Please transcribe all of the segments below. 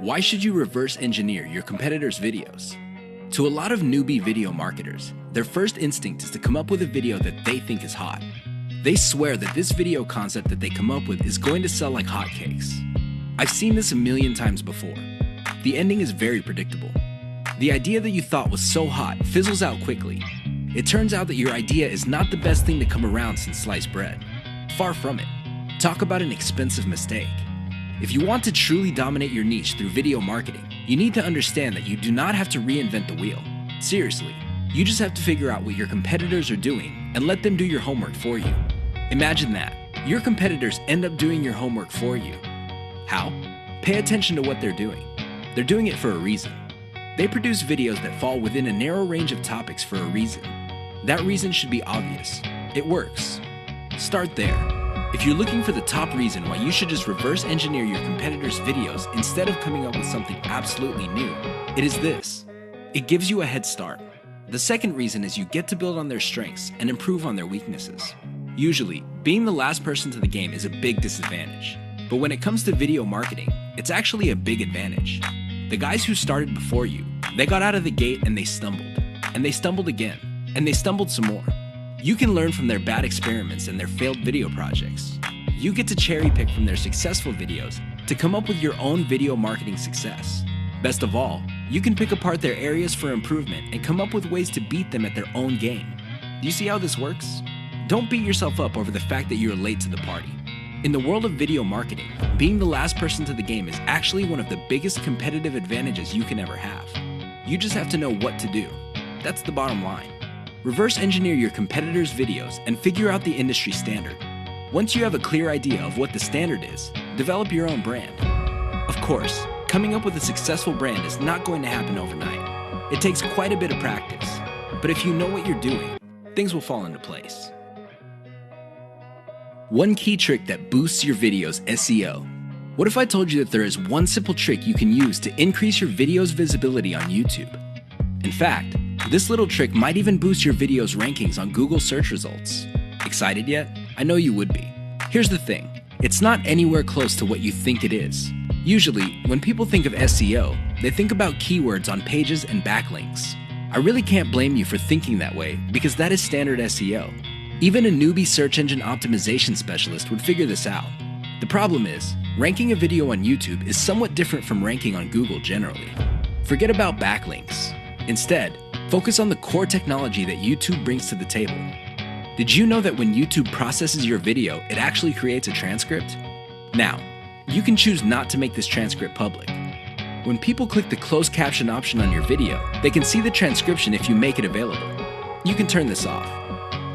Why should you reverse engineer your competitors' videos? To a lot of newbie video marketers, their first instinct is to come up with a video that they think is hot. They swear that this video concept that they come up with is going to sell like hotcakes. I've seen this a million times before. The ending is very predictable. The idea that you thought was so hot fizzles out quickly. It turns out that your idea is not the best thing to come around since sliced bread. Far from it. Talk about an expensive mistake. If you want to truly dominate your niche through video marketing, you need to understand that you do not have to reinvent the wheel. Seriously, you just have to figure out what your competitors are doing and let them do your homework for you. Imagine that. Your competitors end up doing your homework for you. How? Pay attention to what they're doing. They're doing it for a reason. They produce videos that fall within a narrow range of topics for a reason. That reason should be obvious. It works. Start there. If you're looking for the top reason why you should just reverse engineer your competitors' videos instead of coming up with something absolutely new, it is this. It gives you a head start. The second reason is you get to build on their strengths and improve on their weaknesses. Usually, being the last person to the game is a big disadvantage. But when it comes to video marketing, it's actually a big advantage. The guys who started before you, they got out of the gate and they stumbled. And they stumbled again. And they stumbled some more. You can learn from their bad experiments and their failed video projects. You get to cherry pick from their successful videos to come up with your own video marketing success. Best of all, you can pick apart their areas for improvement and come up with ways to beat them at their own game. Do you see how this works? Don't beat yourself up over the fact that you're late to the party. In the world of video marketing, being the last person to the game is actually one of the biggest competitive advantages you can ever have. You just have to know what to do. That's the bottom line. Reverse engineer your competitors' videos and figure out the industry standard. Once you have a clear idea of what the standard is, develop your own brand. Of course, coming up with a successful brand is not going to happen overnight. It takes quite a bit of practice. But if you know what you're doing, things will fall into place. One key trick that boosts your video's SEO. What if I told you that there is one simple trick you can use to increase your video's visibility on YouTube? In fact, this little trick might even boost your video's rankings on Google search results. Excited yet? I know you would be. Here's the thing. It's not anywhere close to what you think it is. Usually, when people think of SEO, they think about keywords on pages and backlinks. I really can't blame you for thinking that way because that is standard SEO. Even a newbie search engine optimization specialist would figure this out. The problem is, ranking a video on YouTube is somewhat different from ranking on Google generally. Forget about backlinks. Instead, focus on the core technology that YouTube brings to the table. Did you know that when YouTube processes your video, it actually creates a transcript? Now, you can choose not to make this transcript public. When people click the closed caption option on your video, they can see the transcription if you make it available. You can turn this off.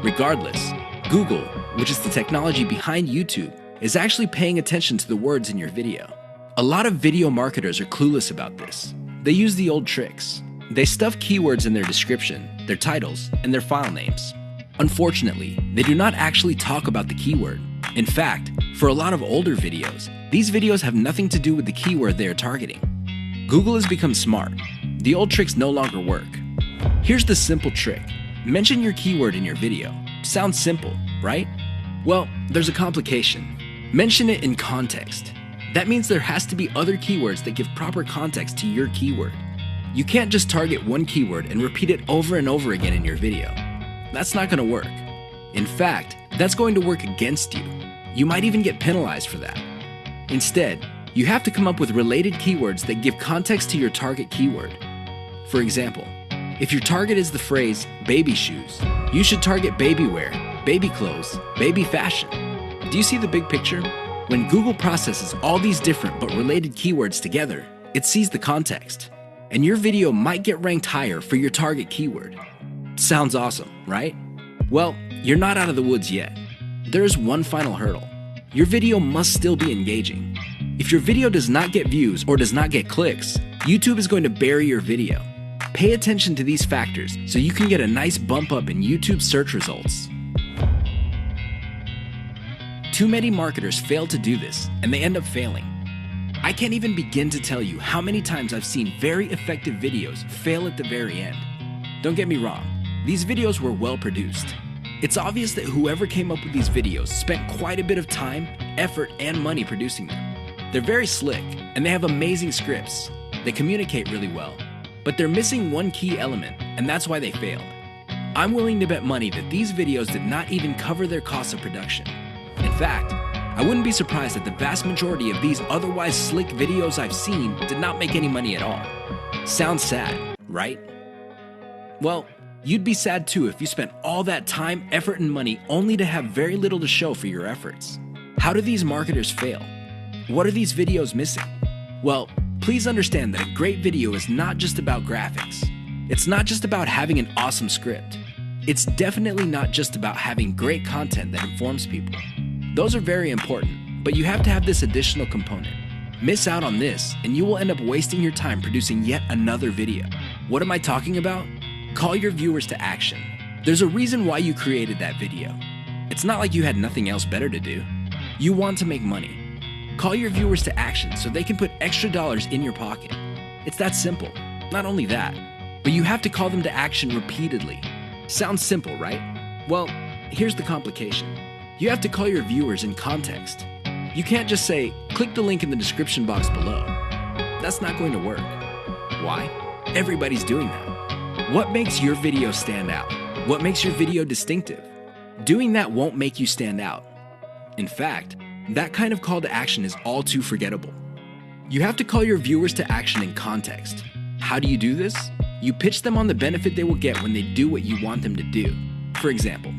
Regardless, Google, which is the technology behind YouTube, is actually paying attention to the words in your video. A lot of video marketers are clueless about this. They use the old tricks. They stuff keywords in their description, their titles, and their file names. Unfortunately, they do not actually talk about the keyword. In fact, for a lot of older videos, these videos have nothing to do with the keyword they are targeting. Google has become smart. The old tricks no longer work. Here's the simple trick. Mention your keyword in your video. Sounds simple, right? Well, there's a complication. Mention it in context. That means there has to be other keywords that give proper context to your keyword. You can't just target one keyword and repeat it over and over again in your video. That's not going to work. In fact, that's going to work against you. You might even get penalized for that. Instead, you have to come up with related keywords that give context to your target keyword. For example, if your target is the phrase baby shoes, you should target baby wear, baby clothes, baby fashion. Do you see the big picture? When Google processes all these different but related keywords together, it sees the context. And your video might get ranked higher for your target keyword. Sounds awesome, right? Well, you're not out of the woods yet. There is one final hurdle. Your video must still be engaging. If your video does not get views or does not get clicks, YouTube is going to bury your video. Pay attention to these factors so you can get a nice bump up in YouTube search results. Too many marketers fail to do this, and they end up failing. I can't even begin to tell you how many times I've seen very effective videos fail at the very end. Don't get me wrong, these videos were well produced. It's obvious that whoever came up with these videos spent quite a bit of time, effort, and money producing them. They're very slick, and they have amazing scripts. They communicate really well, but they're missing one key element, and that's why they failed. I'm willing to bet money that these videos did not even cover their cost of production. In fact, I wouldn't be surprised that the vast majority of these otherwise slick videos I've seen did not make any money at all. Sounds sad, right? Well, you'd be sad too if you spent all that time, effort, and money only to have very little to show for your efforts. How do these marketers fail? What are these videos missing? Well, please understand that a great video is not just about graphics. It's not just about having an awesome script. It's definitely not just about having great content that informs people. Those are very important, but you have to have this additional component. Miss out on this, and you will end up wasting your time producing yet another video. What am I talking about? Call your viewers to action. There's a reason why you created that video. It's not like you had nothing else better to do. You want to make money. Call your viewers to action so they can put extra dollars in your pocket. It's that simple. Not only that, but you have to call them to action repeatedly. Sounds simple, right? Well, here's the complication. You have to call your viewers in context. You can't just say, click the link in the description box below. That's not going to work. Why? Everybody's doing that. What makes your video stand out? What makes your video distinctive? Doing that won't make you stand out. In fact, that kind of call to action is all too forgettable. You have to call your viewers to action in context. How do you do this? You pitch them on the benefit they will get when they do what you want them to do. For example,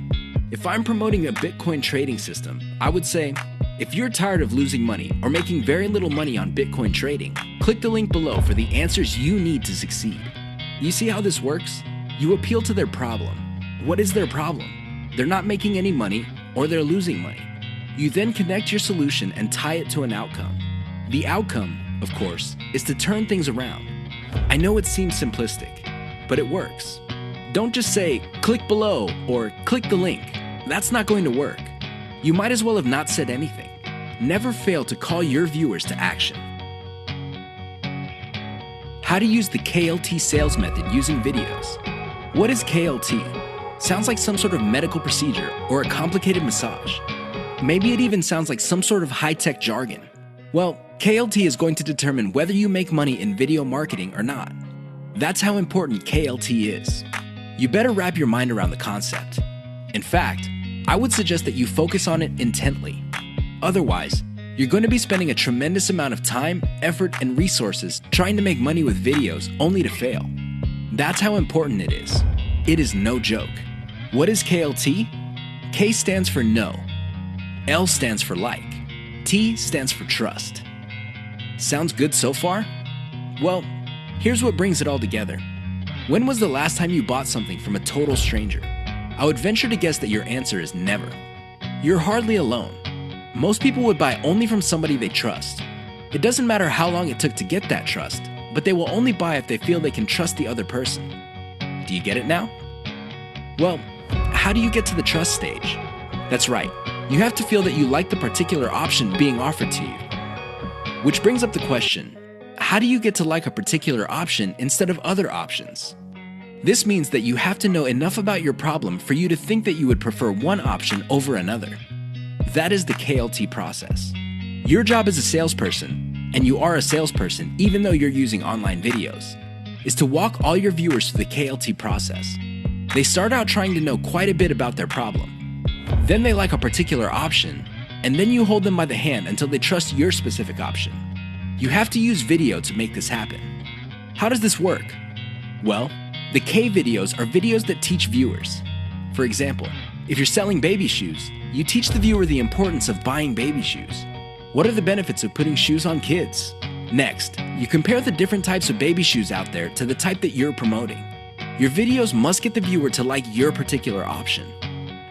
if I'm promoting a Bitcoin trading system, I would say, if you're tired of losing money or making very little money on Bitcoin trading, click the link below for the answers you need to succeed. You see how this works? You appeal to their problem. What is their problem? They're not making any money or they're losing money. You then connect your solution and tie it to an outcome. The outcome, of course, is to turn things around. I know it seems simplistic, but it works. Don't just say, click below or click the link. That's not going to work. You might as well have not said anything. Never fail to call your viewers to action. How to use the KLT sales method using videos. What is KLT? Sounds like some sort of medical procedure or a complicated massage. Maybe it even sounds like some sort of high-tech jargon. Well, KLT is going to determine whether you make money in video marketing or not. That's how important KLT is. You better wrap your mind around the concept. In fact, I would suggest that you focus on it intently. Otherwise, you're going to be spending a tremendous amount of time, effort, and resources trying to make money with videos only to fail. That's how important it is. It is no joke. What is KLT? K stands for no. L stands for like. T stands for trust. Sounds good so far? Well, here's what brings it all together. When was the last time you bought something from a total stranger? I would venture to guess that your answer is never. You're hardly alone. Most people would buy only from somebody they trust. It doesn't matter how long it took to get that trust, but they will only buy if they feel they can trust the other person. Do you get it now? Well, how do you get to the trust stage? That's right. You have to feel that you like the particular option being offered to you. Which brings up the question, how do you get to like a particular option instead of other options? This means that you have to know enough about your problem for you to think that you would prefer one option over another. That is the KLT process. Your job as a salesperson, and you are a salesperson even though you're using online videos, is to walk all your viewers through the KLT process. They start out trying to know quite a bit about their problem. Then they like a particular option, and then you hold them by the hand until they trust your specific option. You have to use video to make this happen. How does this work? Well, the K videos are videos that teach viewers. For example, if you're selling baby shoes, you teach the viewer the importance of buying baby shoes. What are the benefits of putting shoes on kids? Next, you compare the different types of baby shoes out there to the type that you're promoting. Your videos must get the viewer to like your particular option.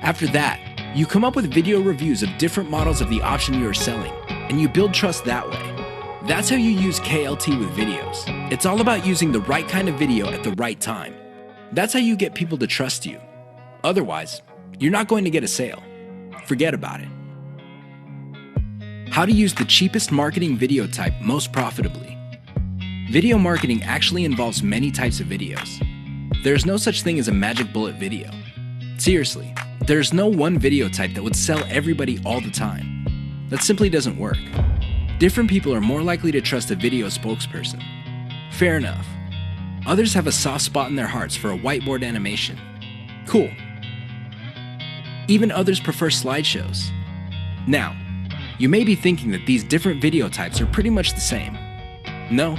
After that, you come up with video reviews of different models of the option you are selling, and you build trust that way. That's how you use KLT with videos. It's all about using the right kind of video at the right time. That's how you get people to trust you. Otherwise, you're not going to get a sale. Forget about it. How to use the cheapest marketing video type most profitably. Video marketing actually involves many types of videos. There's no such thing as a magic bullet video. Seriously, there's no one video type that would sell everybody all the time. That simply doesn't work. Different people are more likely to trust a video spokesperson. Fair enough. Others have a soft spot in their hearts for a whiteboard animation. Cool. Even others prefer slideshows. Now, you may be thinking that these different video types are pretty much the same. No,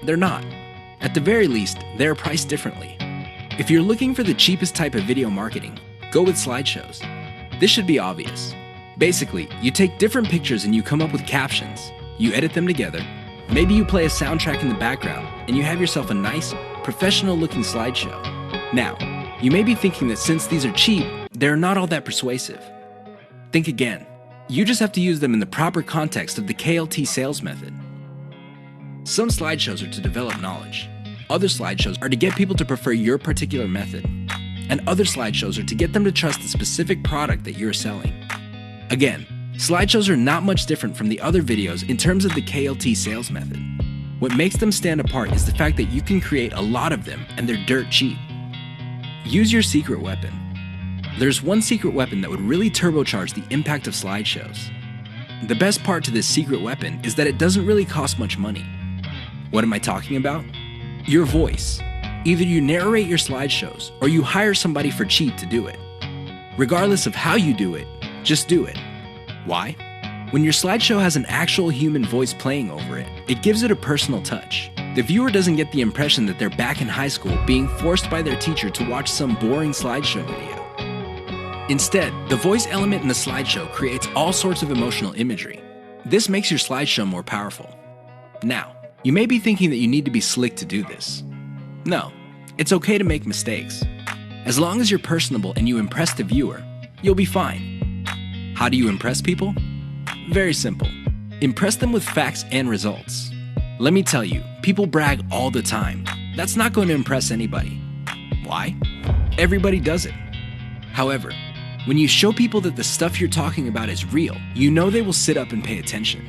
they're not. At the very least, they are priced differently. If you're looking for the cheapest type of video marketing, go with slideshows. This should be obvious. Basically, you take different pictures and you come up with captions. You edit them together. Maybe you play a soundtrack in the background and you have yourself a nice, professional-looking slideshow. Now, you may be thinking that since these are cheap, they're not all that persuasive. Think again. You just have to use them in the proper context of the KLT sales method. Some slideshows are to develop knowledge. Other slideshows are to get people to prefer your particular method. And other slideshows are to get them to trust the specific product that you're selling. Again, slideshows are not much different from the other videos in terms of the KLT sales method. What makes them stand apart is the fact that you can create a lot of them and they're dirt cheap. Use your secret weapon. There's one secret weapon that would really turbocharge the impact of slideshows. The best part to this secret weapon is that it doesn't really cost much money. What am I talking about? Your voice. Either you narrate your slideshows or you hire somebody for cheap to do it. Regardless of how you do it, just do it. Why? When your slideshow has an actual human voice playing over it, it gives it a personal touch. The viewer doesn't get the impression that they're back in high school being forced by their teacher to watch some boring slideshow video. Instead, the voice element in the slideshow creates all sorts of emotional imagery. This makes your slideshow more powerful. Now, you may be thinking that you need to be slick to do this. No, it's okay to make mistakes. As long as you're personable and you impress the viewer, you'll be fine. How do you impress people? Very simple. Impress them with facts and results. Let me tell you, people brag all the time. That's not going to impress anybody. Why? Everybody does it. However, when you show people that the stuff you're talking about is real, you know they will sit up and pay attention.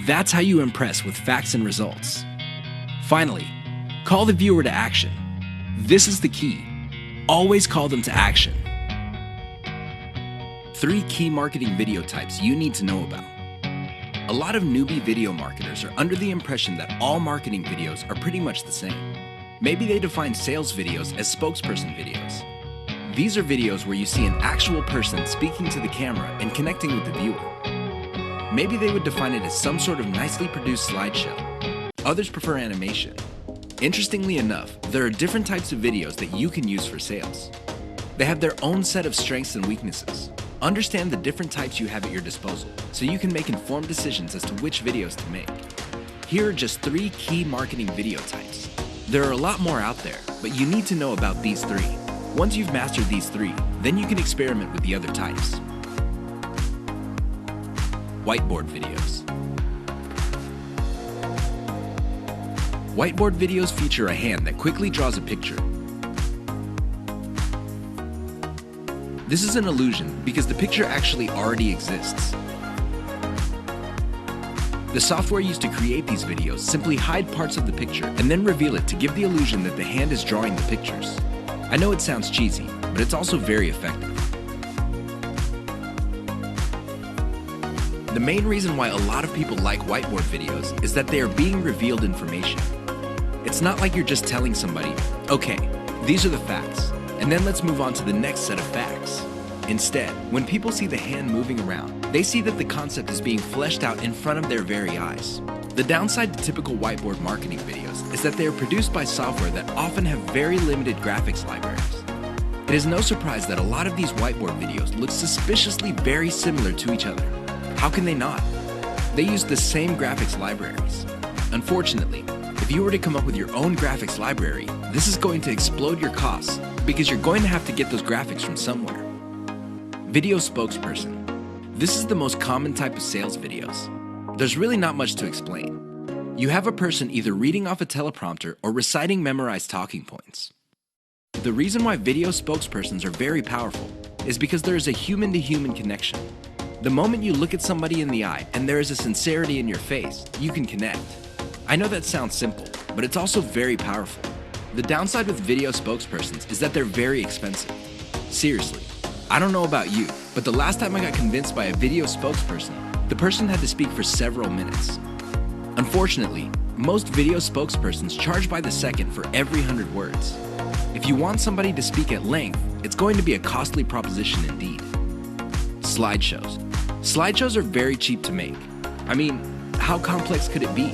That's how you impress with facts and results. Finally, call the viewer to action. This is the key. Always call them to action. 3 key marketing video types you need to know about. A lot of newbie video marketers are under the impression that all marketing videos are pretty much the same. Maybe they define sales videos as spokesperson videos. These are videos where you see an actual person speaking to the camera and connecting with the viewer. Maybe they would define it as some sort of nicely produced slideshow. Others prefer animation. Interestingly enough, there are different types of videos that you can use for sales. They have their own set of strengths and weaknesses. Understand the different types you have at your disposal so you can make informed decisions as to which videos to make. Here are just 3 key marketing video types. There are a lot more out there, but you need to know about these 3. Once you've mastered these 3, then you can experiment with the other types. Whiteboard videos. Whiteboard videos feature a hand that quickly draws a picture. This is an illusion because the picture actually already exists. The software used to create these videos simply hide parts of the picture and then reveal it to give the illusion that the hand is drawing the pictures. I know it sounds cheesy, but it's also very effective. The main reason why a lot of people like whiteboard videos is that they are being revealed information. It's not like you're just telling somebody, okay, these are the facts, and then let's move on to the next set of facts. Instead, when people see the hand moving around, they see that the concept is being fleshed out in front of their very eyes. The downside to typical whiteboard marketing videos is that they are produced by software that often have very limited graphics libraries. It is no surprise that a lot of these whiteboard videos look suspiciously very similar to each other. How can they not? They use the same graphics libraries. Unfortunately, if you were to come up with your own graphics library, this is going to explode your costs because you're going to have to get those graphics from somewhere. Video spokesperson. This is the most common type of sales videos. There's really not much to explain. You have a person either reading off a teleprompter or reciting memorized talking points. The reason why video spokespersons are very powerful is because there is a human-to-human connection. The moment you look at somebody in the eye and there is a sincerity in your face, you can connect. I know that sounds simple, but it's also very powerful. The downside with video spokespersons is that they're very expensive. Seriously, I don't know about you, but the last time I got convinced by a video spokesperson, the person had to speak for several minutes. Unfortunately, most video spokespersons charge by the second for every 100 words. If you want somebody to speak at length, it's going to be a costly proposition indeed. Slideshows. Slideshows are very cheap to make. I mean, how complex could it be?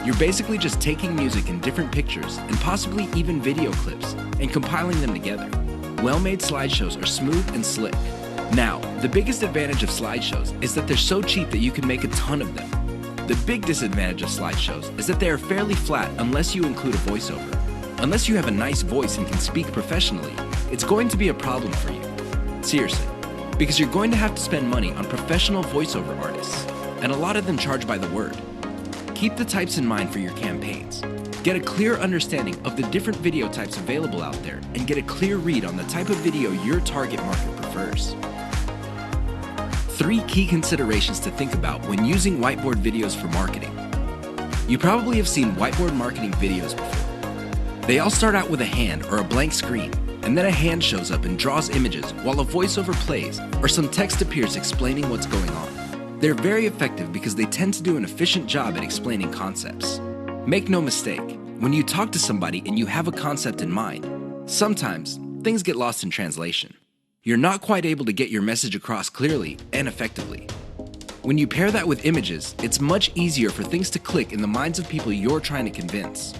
You're basically just taking music in different pictures and possibly even video clips and compiling them together. Well-made slideshows are smooth and slick. Now, the biggest advantage of slideshows is that they're so cheap that you can make a ton of them. The big disadvantage of slideshows is that they are fairly flat unless you include a voiceover. Unless you have a nice voice and can speak professionally, it's going to be a problem for you. Seriously, because you're going to have to spend money on professional voiceover artists, and a lot of them charge by the word. Keep the types in mind for your campaigns. Get a clear understanding of the different video types available out there and get a clear read on the type of video your target market prefers. 3 key considerations to think about when using whiteboard videos for marketing. You probably have seen whiteboard marketing videos before. They all start out with a hand or a blank screen, and then a hand shows up and draws images while a voiceover plays or some text appears explaining what's going on. They're very effective because they tend to do an efficient job at explaining concepts. Make no mistake, when you talk to somebody and you have a concept in mind, sometimes things get lost in translation. You're not quite able to get your message across clearly and effectively. When you pair that with images, it's much easier for things to click in the minds of people you're trying to convince.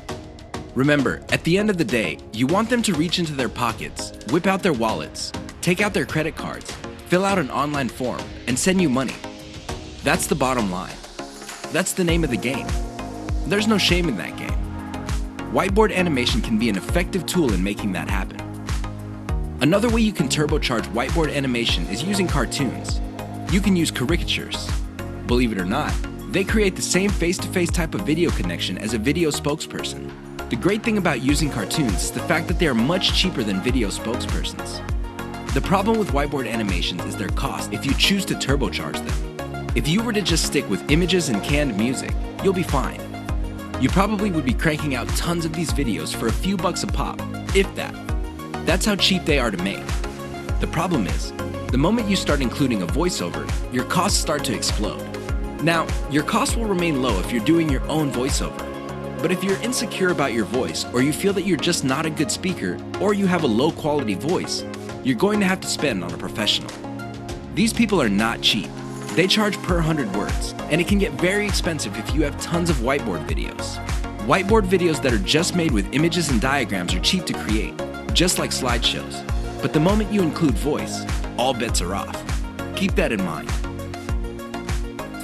Remember, at the end of the day, you want them to reach into their pockets, whip out their wallets, take out their credit cards, fill out an online form, and send you money. That's the bottom line. That's the name of the game. There's no shame in that game. Whiteboard animation can be an effective tool in making that happen. Another way you can turbocharge whiteboard animation is using cartoons. You can use caricatures. Believe it or not, they create the same face-to-face type of video connection as a video spokesperson. The great thing about using cartoons is the fact that they are much cheaper than video spokespersons. The problem with whiteboard animations is their cost if you choose to turbocharge them. If you were to just stick with images and canned music, you'll be fine. You probably would be cranking out tons of these videos for a few bucks a pop, if that. That's how cheap they are to make. The problem is, the moment you start including a voiceover, your costs start to explode. Now, your costs will remain low if you're doing your own voiceover. But if you're insecure about your voice, or you feel that you're just not a good speaker, or you have a low quality voice, you're going to have to spend on a professional. These people are not cheap. They charge per 100 words, and it can get very expensive if you have tons of whiteboard videos. Whiteboard videos that are just made with images and diagrams are cheap to create, just like slideshows. But the moment you include voice, all bets are off. Keep that in mind.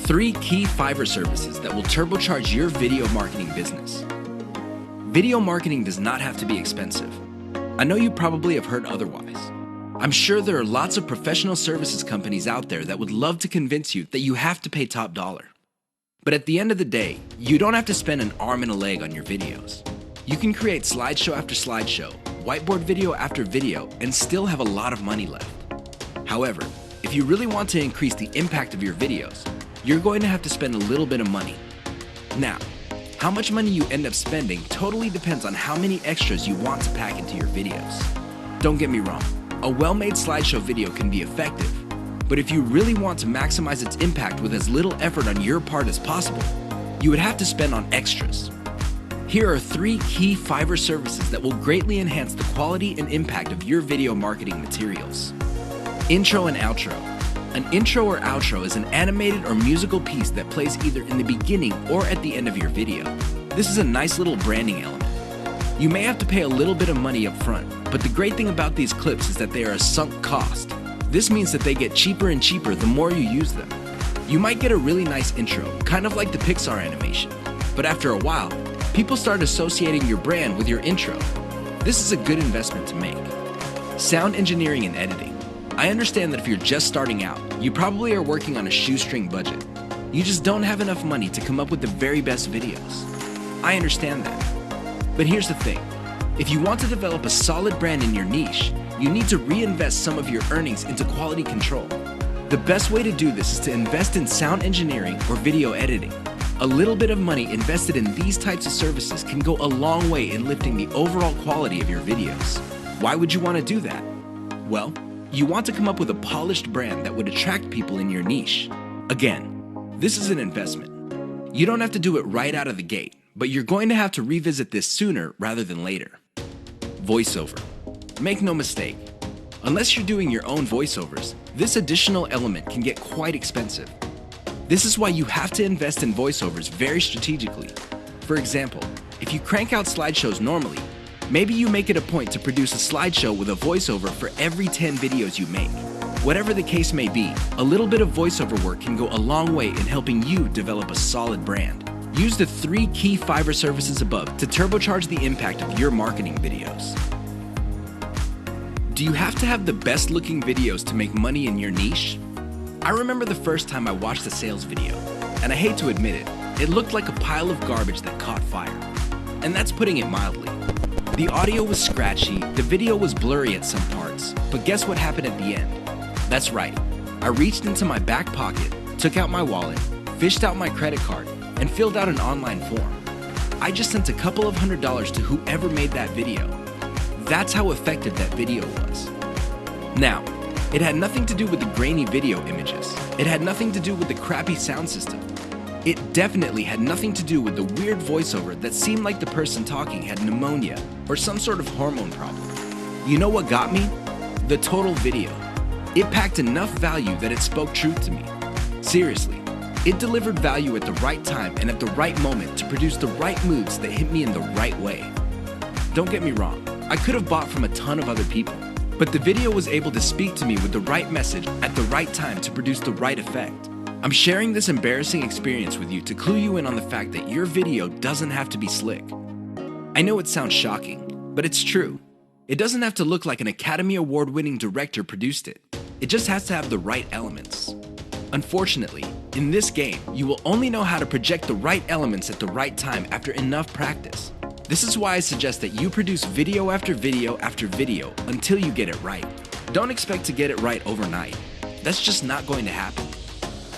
3 key Fiverr services that will turbocharge your video marketing business. Video marketing does not have to be expensive. I know you probably have heard otherwise. I'm sure there are lots of professional services companies out there that would love to convince you that you have to pay top dollar. But at the end of the day, you don't have to spend an arm and a leg on your videos. You can create slideshow after slideshow, whiteboard video after video, and still have a lot of money left. However, if you really want to increase the impact of your videos, you're going to have to spend a little bit of money. Now, how much money you end up spending totally depends on how many extras you want to pack into your videos. Don't get me wrong, a well-made slideshow video can be effective, but if you really want to maximize its impact with as little effort on your part as possible, you would have to spend on extras. Here are 3 key Fiverr services that will greatly enhance the quality and impact of your video marketing materials. Intro and outro. An intro or outro is an animated or musical piece that plays either in the beginning or at the end of your video. This is a nice little branding element. You may have to pay a little bit of money up front, but the great thing about these clips is that they are a sunk cost. This means that they get cheaper and cheaper the more you use them. You might get a really nice intro, kind of like the Pixar animation, but after a while, people start associating your brand with your intro. This is a good investment to make. Sound engineering and editing. I understand that if you're just starting out, you probably are working on a shoestring budget. You just don't have enough money to come up with the very best videos. I understand that. But here's the thing. If you want to develop a solid brand in your niche, you need to reinvest some of your earnings into quality control. The best way to do this is to invest in sound engineering or video editing. A little bit of money invested in these types of services can go a long way in lifting the overall quality of your videos. Why would you want to do that? Well, you want to come up with a polished brand that would attract people in your niche. Again, this is an investment. You don't have to do it right out of the gate, but you're going to have to revisit this sooner rather than later. Voiceover. Make no mistake, unless you're doing your own voiceovers, this additional element can get quite expensive. This is why you have to invest in voiceovers very strategically. For example, if you crank out slideshows normally, maybe you make it a point to produce a slideshow with a voiceover for every 10 videos you make. Whatever the case may be, a little bit of voiceover work can go a long way in helping you develop a solid brand. Use the 3 key Fiverr services above to turbocharge the impact of your marketing videos. Do you have to have the best looking videos to make money in your niche? I remember the first time I watched a sales video, and I hate to admit it, it looked like a pile of garbage that caught fire. And that's putting it mildly. The audio was scratchy, the video was blurry at some parts, but guess what happened at the end? That's right, I reached into my back pocket, took out my wallet, fished out my credit card, and filled out an online form. I just sent a couple of $100s to whoever made that video. That's how effective that video was. Now, it had nothing to do with the grainy video images. It had nothing to do with the crappy sound system. It definitely had nothing to do with the weird voiceover that seemed like the person talking had pneumonia or some sort of hormone problem. You know what got me? The total video. It packed enough value that it spoke truth to me. Seriously, it delivered value at the right time and at the right moment to produce the right moods that hit me in the right way. Don't get me wrong, I could have bought from a ton of other people, but the video was able to speak to me with the right message at the right time to produce the right effect. I'm sharing this embarrassing experience with you to clue you in on the fact that your video doesn't have to be slick. I know it sounds shocking, but it's true. It doesn't have to look like an Academy Award-winning director produced it. It just has to have the right elements. Unfortunately, in this game, you will only know how to project the right elements at the right time after enough practice. This is why I suggest that you produce video after video after video until you get it right. Don't expect to get it right overnight. That's just not going to happen.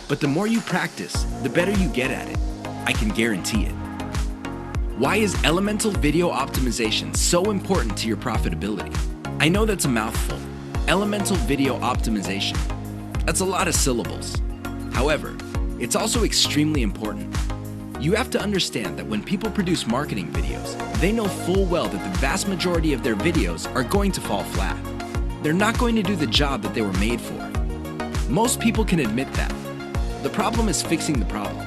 But the more you practice, the better you get at it. I can guarantee it. Why is elemental video optimization so important to your profitability? I know that's a mouthful. Elemental video optimization. That's a lot of syllables. However, it's also extremely important. You have to understand that when people produce marketing videos, they know full well that the vast majority of their videos are going to fall flat. They're not going to do the job that they were made for. Most people can admit that. The problem is fixing the problem.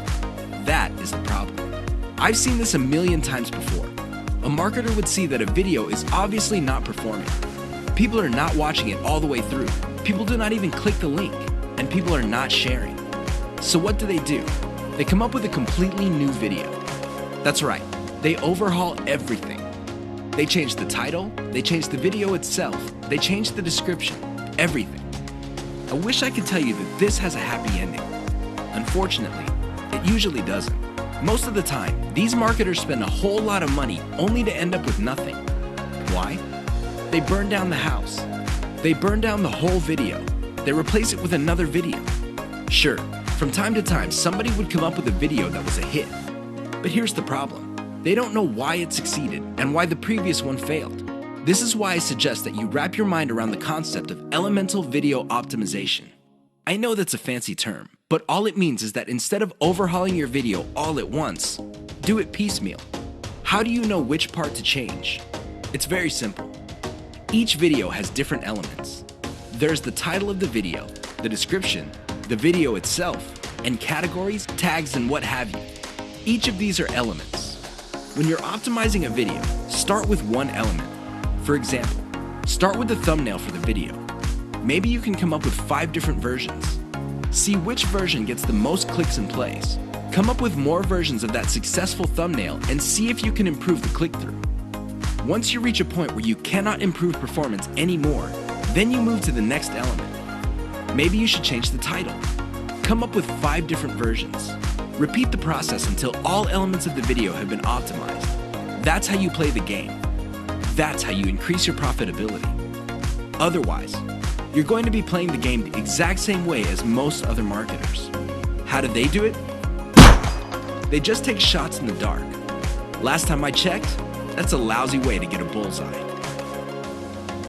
That is the problem. I've seen this a million times before. A marketer would see that a video is obviously not performing. People are not watching it all the way through. People do not even click the link, and people are not sharing. So what do? They come up with a completely new video. That's right, they overhaul everything. They change the title, they change the video itself, they change the description, everything. I wish I could tell you that this has a happy ending. Unfortunately, it usually doesn't. Most of the time, these marketers spend a whole lot of money only to end up with nothing. Why? They burn down the house. They burn down the whole video. They replace it with another video. Sure, from time to time, somebody would come up with a video that was a hit. But here's the problem. They don't know why it succeeded and why the previous one failed. This is why I suggest that you wrap your mind around the concept of elemental video optimization. I know that's a fancy term, but all it means is that instead of overhauling your video all at once, do it piecemeal. How do you know which part to change? It's very simple. Each video has different elements. There's the title of the video, the description, the video itself, and categories, tags, and what have you. Each of these are elements. When you're optimizing a video, start with one element. For example, start with the thumbnail for the video. Maybe you can come up with 5 different versions. See which version gets the most clicks and plays. Come up with more versions of that successful thumbnail and see if you can improve the click-through. Once you reach a point where you cannot improve performance anymore, then you move to the next element. Maybe you should change the title. Come up with 5 different versions. Repeat the process until all elements of the video have been optimized. That's how you play the game. That's how you increase your profitability. Otherwise, you're going to be playing the game the exact same way as most other marketers. How do they do it? They just take shots in the dark. Last time I checked, that's a lousy way to get a bullseye.